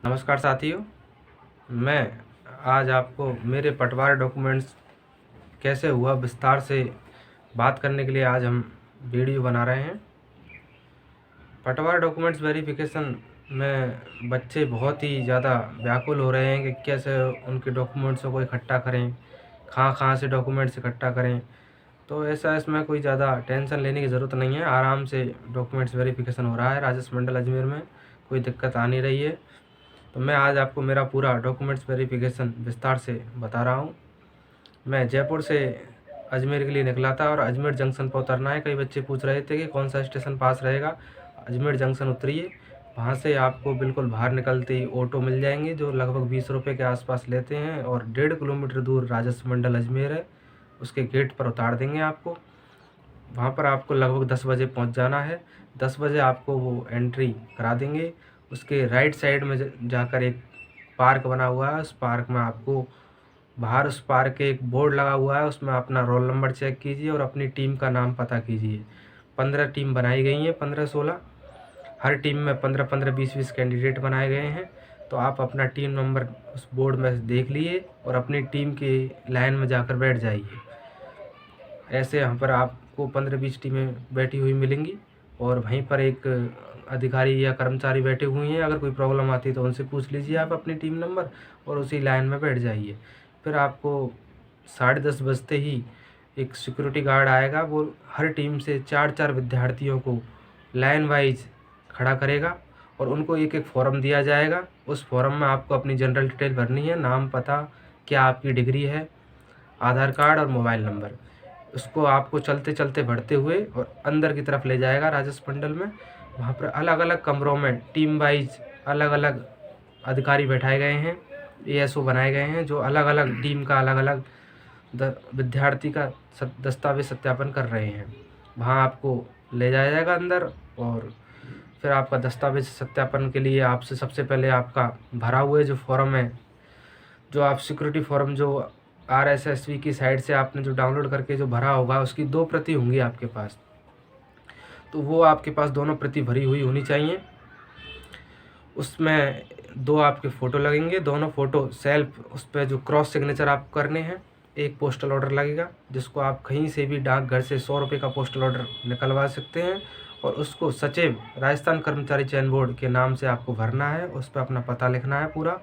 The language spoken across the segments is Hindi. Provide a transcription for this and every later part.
नमस्कार साथियों, मैं आज आपको मेरे पटवार डॉक्यूमेंट्स कैसे हुआ विस्तार से बात करने के लिए आज हम वीडियो बना रहे हैं। पटवार डॉक्यूमेंट्स वेरिफिकेशन में बच्चे बहुत ही ज़्यादा व्याकुल हो रहे हैं कि कैसे उनके डॉक्यूमेंट्सों को इकट्ठा करें, कहाँ से डॉक्यूमेंट्स इकट्ठा करें। तो ऐसा इसमें कोई ज़्यादा टेंशन लेने की ज़रूरत नहीं है, आराम से डॉक्यूमेंट्स वेरिफिकेशन हो रहा है। राजस्व मंडल अजमेर में कोई दिक्कत आ नहीं रही है। तो मैं आज आपको मेरा पूरा डॉक्यूमेंट्स वेरिफिकेशन विस्तार से बता रहा हूँ। मैं जयपुर से अजमेर के लिए निकला था और अजमेर जंक्शन पर उतरना है। कई बच्चे पूछ रहे थे कि कौन सा स्टेशन पास रहेगा। अजमेर जंक्शन उतरिए, वहाँ से आपको बिल्कुल बाहर निकलते ही ऑटो मिल जाएंगे जो लगभग 20 रुपये के आसपास लेते हैं और 1.5 किलोमीटर दूर राजस्व मंडल अजमेर है, उसके गेट पर उतार देंगे आपको। वहाँ पर आपको लगभग 10 बजे पहुँच जाना है। 10 बजे आपको वो एंट्री करा देंगे। उसके राइट साइड में जाकर एक पार्क बना हुआ है, उस पार्क में आपको बाहर उस पार्क के एक बोर्ड लगा हुआ है, उसमें अपना रोल नंबर चेक कीजिए और अपनी टीम का नाम पता कीजिए। 15 टीम बनाई गई हैं, 15-16। हर टीम में 15-15, 20-20 कैंडिडेट बनाए गए हैं। तो आप अपना टीम नंबर उस बोर्ड में देख लिए और अपनी टीम की लाइन में जाकर बैठ जाइए। ऐसे यहाँ पर आपको 15-20 टीमें बैठी हुई मिलेंगी और वहीं पर एक अधिकारी या कर्मचारी बैठे हुए हैं। अगर कोई प्रॉब्लम आती है तो उनसे पूछ लीजिए आप अपनी टीम नंबर और उसी लाइन में बैठ जाइए। फिर आपको 10:30 बजते ही एक सिक्योरिटी गार्ड आएगा, वो हर टीम से 4-4 विद्यार्थियों को लाइन वाइज खड़ा करेगा और उनको एक एक फॉर्म दिया जाएगा। उस फॉर्म में आपको अपनी जनरल डिटेल भरनी है, नाम, पता, क्या आपकी डिग्री है, आधार कार्ड और मोबाइल नंबर। उसको आपको चलते चलते भरते हुए और अंदर की तरफ ले जाएगा राजस्व मंडल में। वहाँ पर अलग अलग कमरों में टीम वाइज अलग अलग अधिकारी बैठाए गए हैं, एएसओ बनाए गए हैं जो अलग अलग टीम का अलग अलग विद्यार्थी का दस्तावेज सत्यापन कर रहे हैं। वहाँ आपको ले जाया जाएगा अंदर और फिर आपका दस्तावेज सत्यापन के लिए आपसे सबसे पहले आपका भरा हुआ जो फॉर्म है, जो आप सिक्योरिटी फॉर्म जो RSSB की साइट से आपने जो डाउनलोड करके जो भरा होगा, उसकी 2 प्रति होंगी आपके पास। तो वो आपके पास दोनों प्रति भरी हुई होनी चाहिए। उसमें 2 आपके फ़ोटो लगेंगे, दोनों फ़ोटो सेल्फ उस पर जो क्रॉस सिग्नेचर आपको करने हैं। एक पोस्टल ऑर्डर लगेगा जिसको आप कहीं से भी डाकघर से 100 रुपये का पोस्टल ऑर्डर निकलवा सकते हैं और उसको सचिव राजस्थान कर्मचारी चयन बोर्ड के नाम से आपको भरना है। उस पर अपना पता लिखना है पूरा।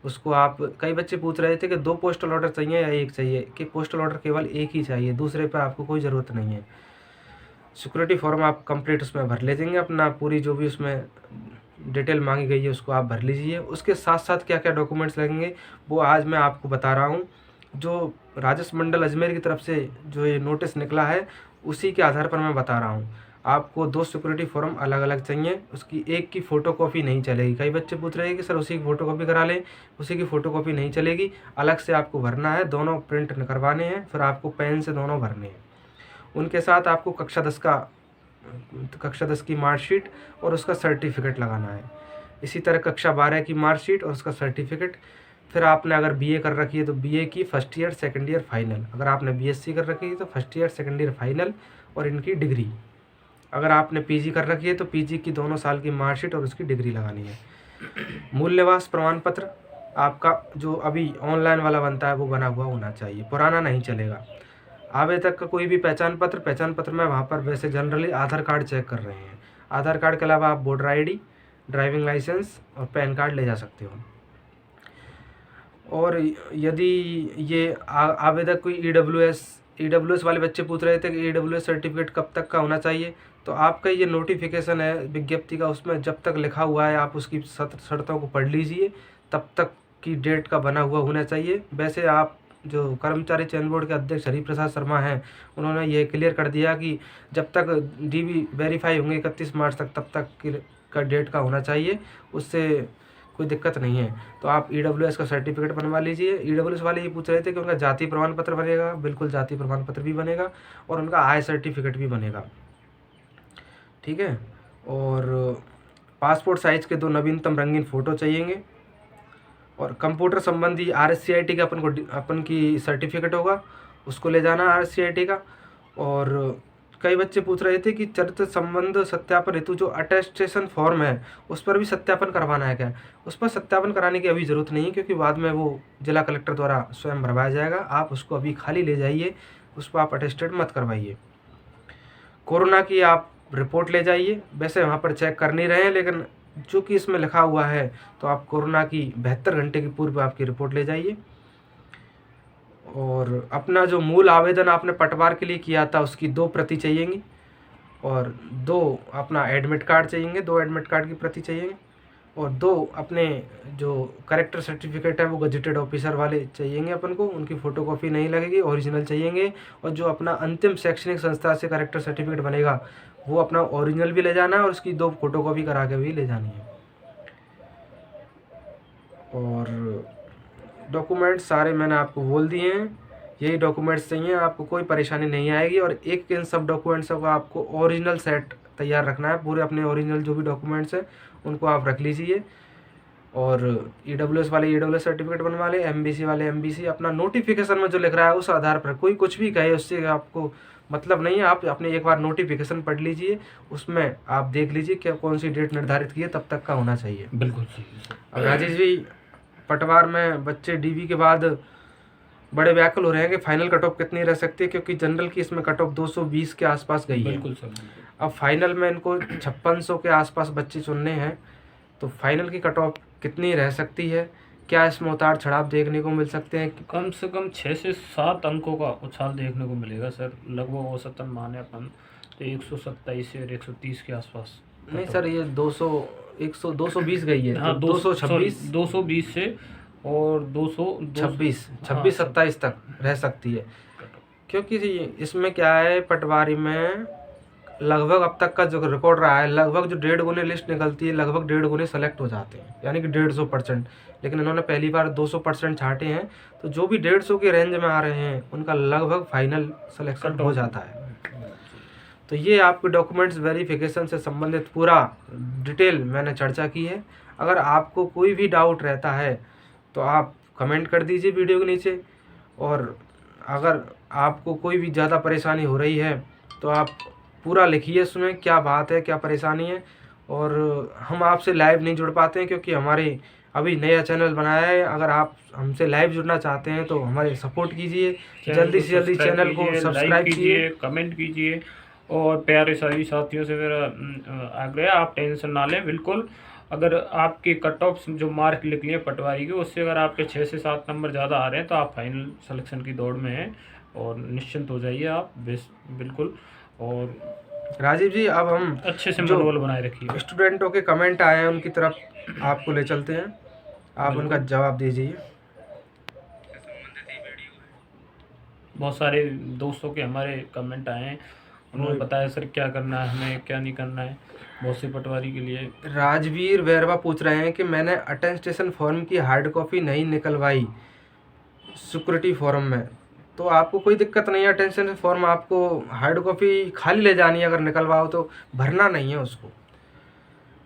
उसको आप कई बच्चे पूछ रहे थे कि 2 पोस्टल ऑर्डर चाहिए या 1 चाहिए, कि पोस्टल ऑर्डर केवल 1 ही चाहिए, दूसरे पर आपको कोई ज़रूरत नहीं है। सिक्योरिटी फॉर्म आप कंप्लीट उसमें भर लीजिएंगे, अपना पूरी जो भी उसमें डिटेल मांगी गई है उसको आप भर लीजिए। उसके साथ साथ क्या क्या डॉक्यूमेंट्स लगेंगे वो आज मैं आपको बता रहा हूँ। जो राजस्व मंडल अजमेर की तरफ से जो ये नोटिस निकला है उसी के आधार पर मैं बता रहा हूँ। आपको 2 सिक्योरिटी फॉर्म अलग अलग चाहिए, उसकी एक की फ़ोटोकॉपी नहीं चलेगी। कई बच्चे पूछ रहे हैं कि सर उसी की फ़ोटोकॉपी करा लें, उसी की फ़ोटोकॉपी नहीं चलेगी, अलग से आपको भरना है। दोनों प्रिंट करवाने हैं, फिर आपको पेन से दोनों भरने हैं। उनके साथ आपको कक्षा 10 की मार्कशीट और उसका सर्टिफिकेट लगाना है। इसी तरह कक्षा 12 की मार्कशीट और उसका सर्टिफिकेट। फिर आपने अगर बीए कर रखी है तो बीए की first year, second year, final. अगर आपने बीएससी कर रखी है तो first year, second year, final और इनकी डिग्री। अगर आपने पीजी कर रखी है तो पीजी की दोनों साल की मार्कशीट और उसकी डिग्री लगानी है। मूल निवास प्रमाण पत्र आपका जो अभी ऑनलाइन वाला बनता है वो बना हुआ होना चाहिए, पुराना नहीं चलेगा। आवेदक का कोई भी पहचान पत्र में वहाँ पर वैसे जनरली आधार कार्ड चेक कर रहे हैं। आधार कार्ड के अलावा आप वोटर आईडी, ड्राइविंग लाइसेंस और पैन कार्ड ले जा सकते हो। और यदि ये आवेदक कोई ईडब्ल्यूएस वाले बच्चे पूछ रहे थे कि ईडब्ल्यूएस सर्टिफिकेट कब तक का होना चाहिए, तो आपका ये नोटिफिकेशन है विज्ञप्ति का, उसमें जब तक लिखा हुआ है आप उसकी शर्तों को पढ़ लीजिए, तब तक की डेट का बना हुआ होना चाहिए। वैसे आप जो कर्मचारी चयन बोर्ड के अध्यक्ष हरिप्रसाद शर्मा हैं, उन्होंने ये क्लियर कर दिया कि जब तक डीबी वेरीफाई होंगे 31 मार्च तक, तब तक का डेट का होना चाहिए, उससे कोई दिक्कत नहीं है। तो आप ईडब्ल्यूएस का सर्टिफिकेट बनवा लीजिए। ईडब्ल्यूएस वाले ये पूछ रहे थे कि उनका जाति प्रमाण पत्र बनेगा, बिल्कुल जाति प्रमाण पत्र भी बनेगा और उनका आय सर्टिफिकेट भी बनेगा, ठीक है। और पासपोर्ट साइज़ के 2 नवीनतम रंगीन फ़ोटो चाहिएंगे और कंप्यूटर संबंधी RSCIT का अपन की सर्टिफिकेट होगा, उसको ले जाना RSCIT का। और कई बच्चे पूछ रहे थे कि चरित्र संबंध सत्यापन हेतु जो अटेस्टेशन फॉर्म है उस पर भी सत्यापन करवाना है क्या। उस पर सत्यापन कराने की अभी ज़रूरत नहीं है, क्योंकि बाद में वो जिला कलेक्टर द्वारा स्वयं भरवाया जाएगा। आप उसको अभी खाली ले जाइए, उस पर आप अटेस्टेड मत करवाइए। कोरोना की आप रिपोर्ट ले जाइए, वैसे वहाँ पर चेक कर नहीं रहे हैं, लेकिन जो कि इसमें लिखा हुआ है तो आप कोरोना की 72 घंटे की पूर्व आपकी रिपोर्ट ले जाइए। और अपना जो मूल आवेदन आपने पटवार के लिए किया था उसकी 2 प्रति चाहिएंगी, और 2 अपना एडमिट कार्ड चाहिएंगे, 2 एडमिट कार्ड की प्रति चाहिए, और 2 अपने जो करेक्टर सर्टिफिकेट है वो गजेटेड ऑफिसर वाले चाहिएंगे अपन को, उनकी फ़ोटोकॉपी नहीं लगेगी, ओरिजिनल चाहिएंगे। और जो अपना अंतिम शैक्षणिक संस्था से करेक्टर सर्टिफिकेट बनेगा वो अपना ओरिजिनल भी ले जाना है और उसकी 2 फोटोकॉपी करा के भी ले जानी है। और डॉक्यूमेंट्स सारे मैंने आपको बोल दिए हैं, यही डॉक्यूमेंट्स चाहिए, आपको कोई परेशानी नहीं आएगी। और एक इन सब डॉक्यूमेंट्स का आपको ओरिजिनल सेट तैयार रखना है, पूरे अपने ओरिजिनल जो भी डॉक्यूमेंट्स हैं उनको आप रख लीजिए। और EWS वाले EWS सर्टिफिकेट बनवा लें, MBC वाले MBC। अपना नोटिफिकेशन में जो लिख रहा है उस आधार पर कोई कुछ भी कहे उससे आपको मतलब नहीं है, आप अपने एक बार नोटिफिकेशन पढ़ लीजिए, उसमें आप देख लीजिए क्या कौन सी डेट निर्धारित की है तब तक का होना चाहिए। बिल्कुल सही। अब राजेश जी, पटवार में बच्चे DB के बाद बड़े व्याकुल हो रहे हैं कि फाइनल कट ऑफ कितनी रह सकती है, क्योंकि जनरल की इसमें कट ऑफ 220 के आसपास गई है। बिल्कुल सर। अब फाइनल में इनको 5600 के आसपास बच्चे चुनने हैं, तो फाइनल की कट ऑफ कितनी रह सकती है, क्या इसमें उतार चढ़ाव देखने को मिल सकते हैं। कम से कम 6 से 7 अंकों का उछाल देखने को मिलेगा सर, लगभग औसतन माने अपन तो 127 से 130 के आसपास। नहीं सर, ये 220 गई है। हाँ, तो 220 से और 26-27 तक रह सकती है, क्योंकि इसमें क्या है, पटवारी में लगभग अब तक का जो रिकॉर्ड रहा है, लगभग जो 1.5 गुने लिस्ट निकलती है, लगभग 1.5 गुने सेलेक्ट हो जाते हैं, यानी कि 150%। लेकिन इन्होंने पहली बार 200% छांटे हैं, तो जो भी 150 के रेंज में आ रहे हैं उनका लगभग फाइनल सिलेक्शन हो जाता है। तो ये आपके डॉक्यूमेंट्स वेरिफिकेशन से संबंधित पूरा डिटेल मैंने चर्चा की है। अगर आपको कोई भी डाउट रहता है तो आप कमेंट कर दीजिए वीडियो के नीचे, और अगर आपको कोई भी ज़्यादा परेशानी हो रही है तो आप पूरा लिखिए उसमें क्या बात है, क्या परेशानी है। और हम आपसे लाइव नहीं जुड़ पाते हैं क्योंकि हमारे अभी नया चैनल बनाया है। अगर आप हमसे लाइव जुड़ना चाहते हैं तो हमारे सपोर्ट कीजिए, जल्दी से जल्दी चैनल को सब्सक्राइब कीजिए, कमेंट कीजिए। और प्यारे सभी साथियों से मेरा आग्रह, आप टेंशन ना लें बिल्कुल। अगर आपके कट ऑफ जो मार्क लिख लिए पटवारी के, उससे अगर आपके 6 से 7 नंबर ज़्यादा आ रहे हैं तो आप फाइनल सिलेक्शन की दौड़ में हैं, और निश्चिंत हो जाइए आप बिल्कुल। और राजीव जी, अब हम अच्छे से मनोबल बनाए रखिए। स्टूडेंटों के कमेंट आए हैं उनकी तरफ आपको ले चलते हैं, आप उनका जवाब दीजिए। बहुत सारे दोस्तों के हमारे कमेंट आए हैं, उन्होंने बताया सर क्या करना है हमें, क्या नहीं करना है, बहुत से पटवारी के लिए। राजवीर वैरवा पूछ रहे हैं कि मैंने अटेस्टेशन फॉर्म की हार्ड कॉपी नहीं निकलवाई सिक्योरिटी फॉर्म में, तो आपको कोई दिक्कत नहीं है। अटेस्टेशन फॉर्म आपको हार्ड कॉपी खाली ले जानी है, अगर निकलवाओ तो भरना नहीं है उसको।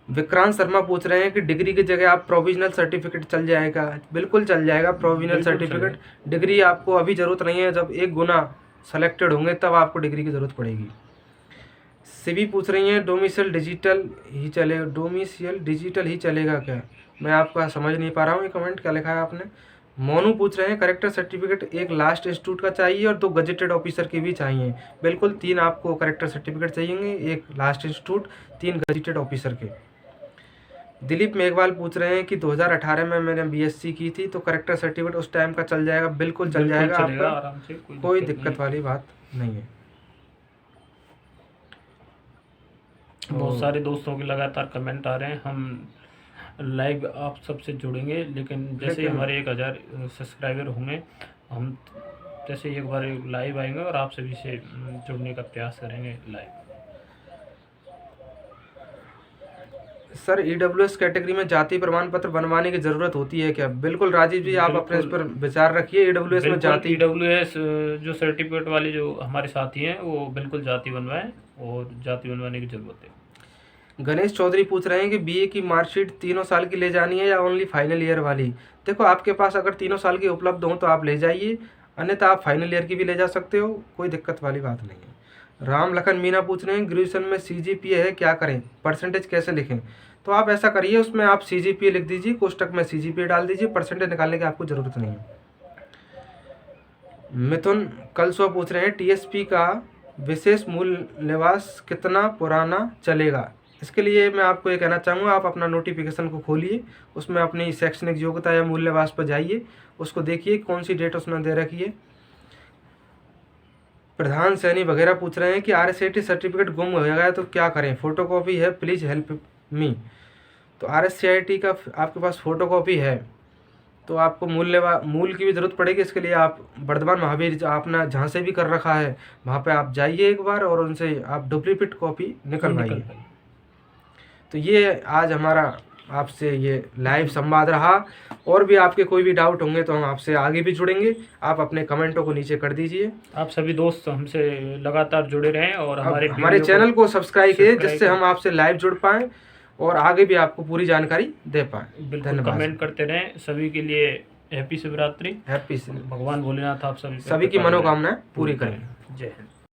विक्रांत शर्मा पूछ रहे हैं कि डिग्री की जगह आप प्रोविजनल सर्टिफिकेट चल जाएगा। बिल्कुल चल जाएगा प्रोविजनल सर्टिफिकेट, डिग्री आपको अभी ज़रूरत नहीं है, जब 1 गुना सेलेक्टेड होंगे तब आपको डिग्री की ज़रूरत पड़ेगी। सिवी पूछ रही हैं डोमिसाइल डिजिटल ही चलेगा क्या। मैं आपका समझ नहीं पा रहा हूँ ये कमेंट क्या लिखा है आपने। मोनू पूछ रहे हैं करेक्टर सर्टिफिकेट एक लास्ट इंस्टीट्यूट का चाहिए और 2 गजेटेड ऑफिसर के भी चाहिए। बिल्कुल 3 आपको करेक्टर सर्टिफिकेट चाहिए, 1 लास्ट इंस्टीट्यूट, 3 गजेटेड ऑफिसर के। दिलीप मेघवाल पूछ रहे हैं कि 2018 में मैंने BSc की थी तो करेक्टर सर्टिफिकेट उस टाइम का चल जाएगा। बिल्कुल चल जाएगा आपका, आराम से, कोई दिक्कत वाली बात नहीं है। बहुत सारे दोस्तों के लगातार कमेंट आ रहे हैं, हम लाइव आप सबसे जुड़ेंगे, लेकिन जैसे ही हमारे 1000 सब्सक्राइबर होंगे हम जैसे एक बार लाइव आएंगे और आप सभी से जुड़ने का प्रयास करेंगे लाइव। सर EWS कैटेगरी में जाति प्रमाण पत्र बनवाने की ज़रूरत होती है क्या। बिल्कुल राजीव जी, आप अपने इस पर विचार रखिए। EWS में जाति EWS जो सर्टिफिकेट वाले जो हमारे साथी हैं वो बिल्कुल जाति बनवाएं, और जाति बनवाने की ज़रूरत है। गणेश चौधरी पूछ रहे हैं कि BA की मार्कशीट 3 साल की ले जानी है या ओनली फाइनल ईयर वाली। देखो आपके पास अगर 3 साल की उपलब्ध हो तो आप ले जाइए, अन्यथा आप फाइनल ईयर की भी ले जा सकते हो, कोई दिक्कत वाली बात नहीं है। राम लखन मीना पूछ रहे हैं ग्रेजुएशन में CGPA है क्या करें, परसेंटेज कैसे लिखें। तो आप ऐसा करिए, उसमें आप CGPA लिख दीजिए, कोष्टक में CGPA डाल दीजिए, परसेंटेज निकालने की आपको ज़रूरत नहीं है। मिथुन कलसुआ पूछ रहे हैं TSP का विशेष मूल निवास कितना पुराना चलेगा। इसके लिए मैं आपको ये कहना चाहूँगा, आप अपना नोटिफिकेशन को खोलिए, उसमें अपनी शैक्षणिक योग्यता या मूल निवास पर जाइए, उसको देखिए कौन सी डेट उसने दे रखी है। प्रधान सैनी वगैरह पूछ रहे हैं कि RSCT सर्टिफिकेट गुम हो गया तो क्या करें, फोटोकॉपी है, प्लीज़ हेल्प मी। तो RSCT का आपके पास फोटोकॉपी है तो आपको मूल की भी ज़रूरत पड़ेगी। इसके लिए आप वर्धमान महावीर अपना जहाँ से भी कर रखा है वहाँ पे आप जाइए एक बार और उनसे आप डुप्लीकेट कॉपी निकलवाइए। तो ये आज हमारा आपसे ये लाइव संवाद रहा। और भी आपके कोई भी डाउट होंगे तो हम आपसे आगे भी जुड़ेंगे, आप अपने कमेंटों को नीचे कर दीजिए। आप सभी दोस्त हमसे लगातार जुड़े रहें और हमारे चैनल को सब्सक्राइब कीजिए, जिससे हम आपसे लाइव जुड़ पाएँ और आगे भी आपको पूरी जानकारी दे पाएँ। बिल्कुल कमेंट करते रहें। सभी के लिए हैप्पी शिवरात्रि। हैप्पी। भगवान भोलेनाथ आप सभी की मनोकामनाएं पूरी करें। जय हिंद।